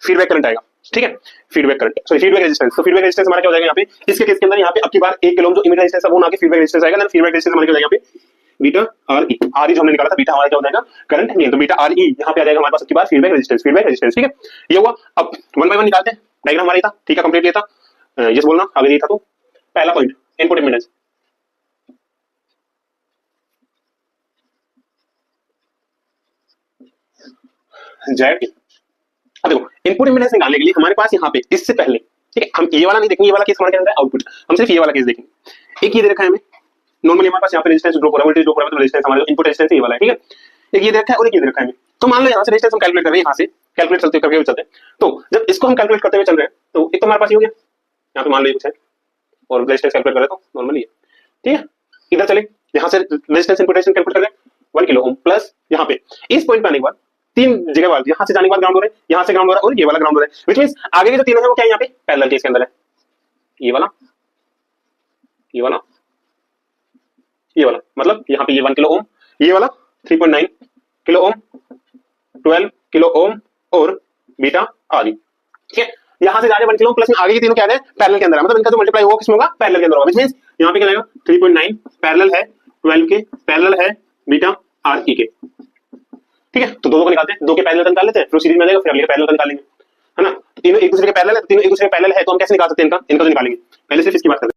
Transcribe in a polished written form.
Feedback current आएगा, ठीक है, feedback current, sorry feedback resistance. तो फीडबैक रेजिस्टेंस हमारा क्या हो जाएगा यहाँ पे इसके केस के अंदर, यहाँ पे अब की बार 1 किलो ओम जो इमीडिएट रेजिस्टेंस है वो ना के फीडबैक रेजिस्टेंस आएगा, देन फीडबैक रेजिस्टेंस हमारा क्या हो जाएगा यहाँ पे beta R E, R E जो हमने निकाला था बीटा हमारा क्या हो जाएगा करंट गेन, तो बीटा आर ई यहाँ पे आ जाएगा हमारे पास अब की बार फीडबैक रेजिस्टेंस, ठीक है, ये हुआ। अब 1 बाय 1 निकालते हैं, डायग्राम हमारा था, ठीक है, कंप्लीट किया था, यस बोलना आगे नहीं था। तो पहला पॉइंट इनपुट इम्पीडेंस, जेड। अब देखो इनपुट इम्पीडेंस निकालने के लिए हमारे पास यहाँ पे इससे पहले, ठीक है, हम ये वाला नहीं देखेंगे, ये वाला केस हमारे क्या है आउटपुट, हम सिर्फ ये वाला केस देखेंगे। एक ये दे रखा है हमें, नॉर्मली हमारे पास यहाँ पे रेजिस्टेंस ड्रॉप हो रहा है, वोल्टेज ड्रॉप हो रहा है, तो रेजिस्टेंस हमारा जो इनपुट रेजिस्टेंस है ये वाला है, ठीक है। एक ये दे रखा है और एक ये दे रखा है हमें, तो मान लो यहाँ से रेजिस्टेंस हम कैलकुलेट कर रहे हैं, यहाँ से कैलकुलेट चलते करके चलते हैं, तो जब इसको हम कैलकुलेट करते हुए चल रहे हैं तो एक तो हमारे पास ये हो गया, यहाँ पे मान लो ये कुछ है और रेजिस्टेंस कैलकुलेट कर रहे तो नॉर्मली है, ठीक है। इधर चले, यहाँ से रेजिस्टेंस इनपुट रेजिस्टेंस कैलकुलेट कर रहे हैं 1 किलो ओम प्लस यहाँ पे इस पॉइंट पे आने के बाद 3 जगह वाला, यहाँ से जाने के बाद ग्राउंड हो रहा है, यहाँ से ग्राउंड हो रहा है और ये वाला ग्राउंड हो रहा है, व्हिच मींस आगे के जो तीनों है वो क्या है यहाँ पे पैरेलल केस के अंदर है, ये वाला, ये वाला, ये वाला, मतलब यहाँ पे ये 1 किलो ओम, ये वाला 3.9 किलो ओम, 12 किलो ओम और बीटा आदि, ठीक है। यहाँ से जा रहे 1 किलो ओम प्लस में आगे के तीनों क्या है पैरेलल के अंदर है, मतलब इनका जो मल्टीप्लाई होगा किसमें होगा पैरेलल के अंदर होगा, व्हिच मींस यहाँ पे क्या आएगा 3.9 पैरेलल है 12 के, पैरेलल है बीटा आर ई के, ठीक है। तो दोनों को निकालते हैं, दो के पैरेलल का निकाल लेते हैं, फिर सीरीज में आ जाएगा, फिर अगले के पैरेलल का निकालेंगे, है ना। तीनों एक दूसरे के पैरेलल है, तीनों एक दूसरे के पैरेलल है, तो हम कैसे निकाल सकते हैं इनका जो निकालेंगे, पहले सिर्फ इसकी बात करते हैं।